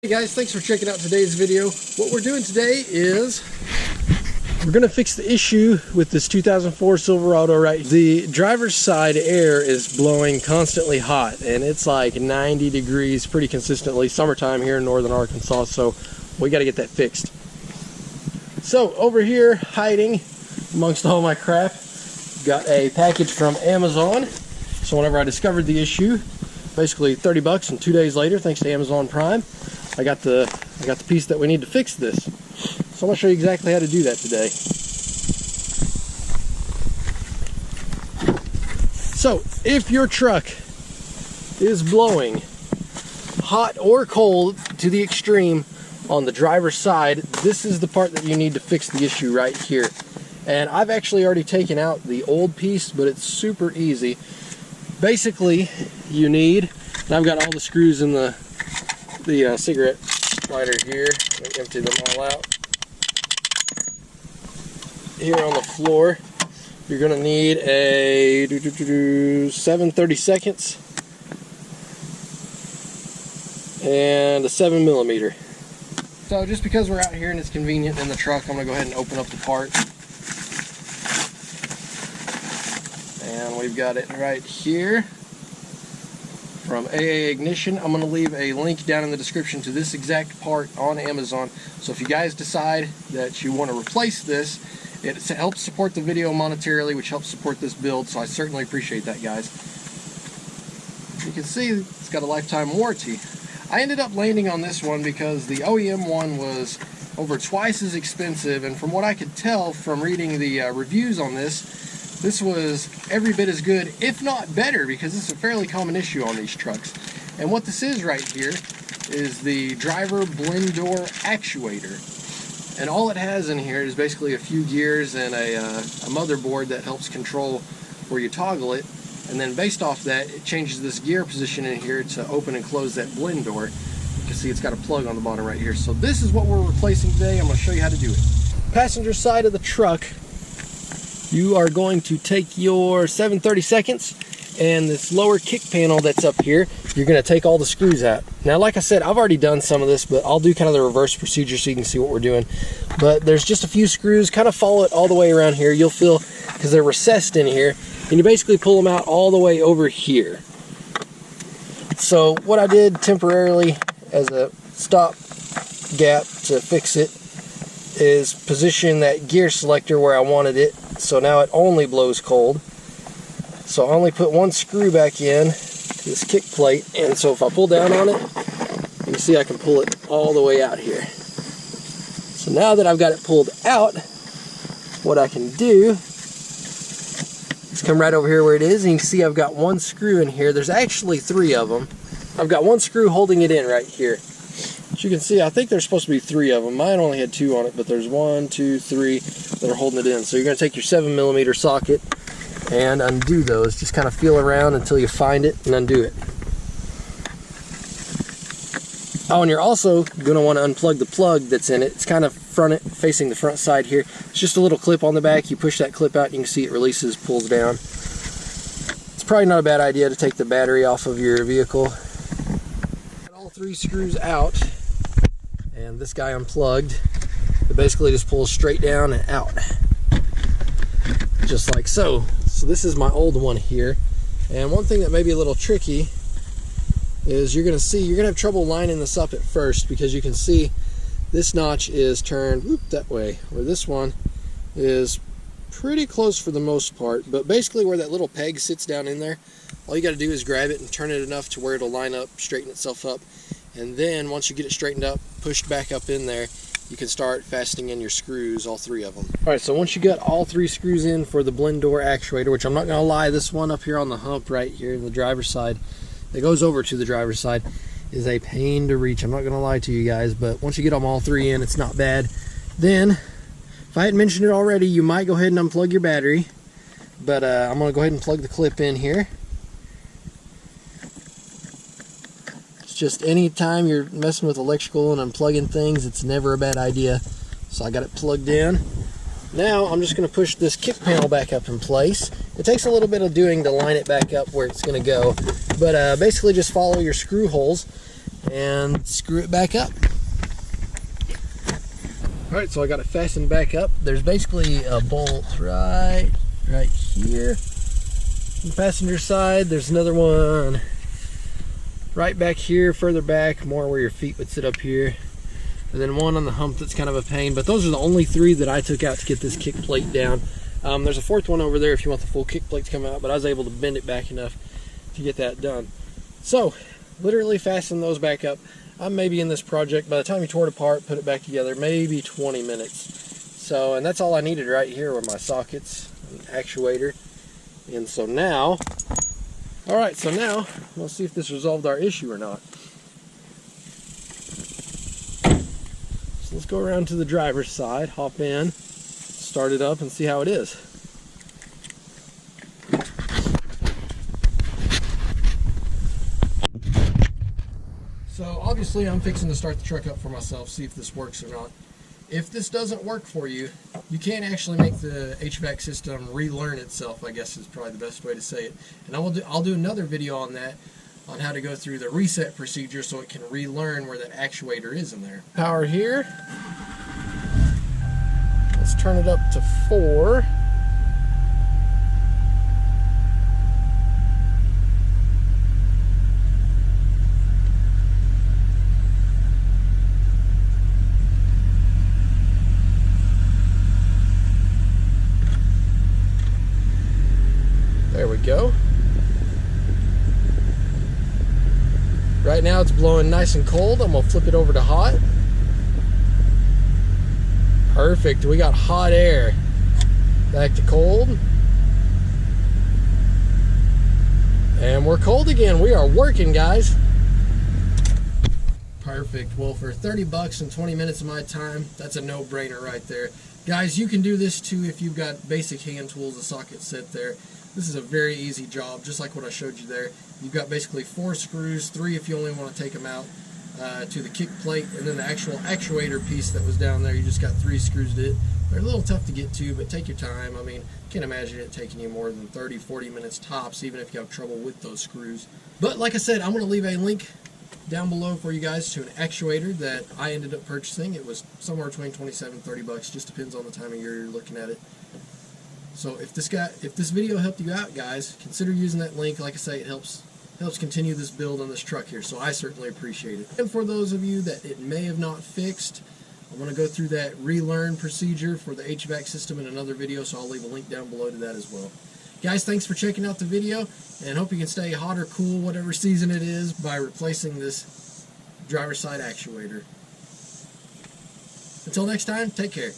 Hey guys, thanks for checking out today's video. What we're doing today is we're going to fix the issue with this 2004 Silverado, right? The driver's side air is blowing constantly hot and it's like 90 degrees pretty consistently. Summertime here in northern Arkansas, so we got to get that fixed. So over here, hiding amongst all my crap, got a package from Amazon. So whenever I discovered the issue, basically 30 bucks, and 2 days later, thanks to Amazon Prime, I got the piece that we need to fix this. So I'm going to show you exactly how to do that today. So if your truck is blowing hot or cold to the extreme on the driver's side, this is the part that you need to fix the issue right here. And I've actually already taken out the old piece, but it's super easy. Basically, you need, and I've got all the screws in the cigarette lighter here. Let me empty them all out. Here on the floor, you're going to need a 7/32 and a 7mm. So just because we're out here and it's convenient in the truck, I'm going to go ahead and open up the part. And we've got it right here from AA Ignition. I'm going to leave a link down in the description to this exact part on Amazon. So if you guys decide that you want to replace this, it helps support the video monetarily, which helps support this build, so I certainly appreciate that, guys. You can see it's got a lifetime warranty. I ended up landing on this one because the OEM one was over twice as expensive, and from what I could tell from reading the reviews on this was every bit as good, if not better, because it's a fairly common issue on these trucks. And what this is right here is the driver blend door actuator. And all it has in here is basically a few gears and a motherboard that helps control where you toggle it. And then based off that, it changes this gear position in here to open and close that blend door. You can see it's got a plug on the bottom right here. So this is what we're replacing today. I'm going to show you how to do it. Passenger side of the truck, you are going to take your 7/32 and this lower kick panel that's up here, you're going to take all the screws out. Now, like I said, I've already done some of this, but I'll do kind of the reverse procedure so you can see what we're doing. But there's just a few screws, kind of follow it all the way around here. You'll feel, because they're recessed in here, and you basically pull them out all the way over here. So what I did temporarily as a stop gap to fix it is position that gear selector where I wanted it. So now it only blows cold. So I only put one screw back in to this kick plate, and so if I pull down on it, you can see I can pull it all the way out here. So now that I've got it pulled out, what I can do is come right over here where it is, and you can see I've got one screw in here. There's actually 3 of them. I've got one screw holding it in right here. As you can see, I think there's supposed to be 3 of them. Mine only had 2 on it, but there's 1, 2, 3 that are holding it in. So you're going to take your 7mm socket and undo those. Just kind of feel around until you find it and undo it. Oh, and you're also going to want to unplug the plug that's in it. It's kind of facing the front side here. It's just a little clip on the back. You push that clip out and you can see it releases, pulls down. It's probably not a bad idea to take the battery off of your vehicle. Got all 3 screws out, and this guy unplugged. It basically just pulls straight down and out, just like so. So this is my old one here, and one thing that may be a little tricky is you're going to have trouble lining this up at first, because you can see this notch is turned that way, where this one is pretty close for the most part. But basically where that little peg sits down in there, all you got to do is grab it and turn it enough to where it'll line up, straighten itself up, and then once you get it straightened up, pushed back up in there, you can start fastening in your screws, all 3 of them. Alright, so once you got all 3 screws in for the blend door actuator, which I'm not going to lie, this one up here on the hump right here in the driver's side, that goes over to the driver's side, is a pain to reach. I'm not going to lie to you guys, but once you get them all 3 in, it's not bad. Then, if I hadn't mentioned it already, you might go ahead and unplug your battery, but I'm going to go ahead and plug the clip in here. Just any time you're messing with electrical and unplugging things, it's never a bad idea. So I got it plugged in. Now I'm just going to push this kick panel back up in place. It takes a little bit of doing to line it back up where it's going to go, but basically just follow your screw holes and screw it back up. Alright, so I got it fastened back up. There's basically a bolt right here on the passenger side. There's another one right back here, further back, more where your feet would sit up here. And then one on the hump that's kind of a pain. But those are the only three that I took out to get this kick plate down. There's a fourth one over there if you want the full kick plate to come out, but I was able to bend it back enough to get that done. So, literally fasten those back up. I'm maybe in this project, by the time you tore it apart, put it back together, maybe 20 minutes. So, and that's all I needed right here were my sockets, an actuator. And so now, alright, so now, let's see if this resolved our issue or not. So let's go around to the driver's side, hop in, start it up, and see how it is. So obviously I'm fixing to start the truck up for myself, see if this works or not. If this doesn't work for you, you can actually make the HVAC system relearn itself, I guess is probably the best way to say it. And I'll do another video on that, on how to go through the reset procedure so it can relearn where that actuator is in there. Power here. Let's turn it up to 4. There we go. Right now it's blowing nice and cold. I'm going to flip it over to hot. Perfect. We got hot air. Back to cold. And we're cold again. We are working, guys. Perfect. Well, for 30 bucks and 20 minutes of my time, that's a no-brainer right there. Guys, you can do this too if you've got basic hand tools, a socket set there. This is a very easy job, just like what I showed you there. You've got basically 4 screws, 3 if you only want to take them out, to the kick plate, and then the actual actuator piece that was down there, you just got 3 screws to it. They're a little tough to get to, but take your time. I mean, can't imagine it taking you more than 30, 40 minutes tops, even if you have trouble with those screws. But like I said, I'm going to leave a link down below for you guys to an actuator that I ended up purchasing. It was somewhere between 27 and 30 bucks, just depends on the time of year you're looking at it. So if this video helped you out, guys, consider using that link. Like I say, it helps continue this build on this truck here, so I certainly appreciate it. And for those of you that it may have not fixed, I'm going to go through that relearn procedure for the HVAC system in another video, so I'll leave a link down below to that as well. Guys, thanks for checking out the video, and hope you can stay hot or cool whatever season it is by replacing this driver's side actuator. Until next time, take care.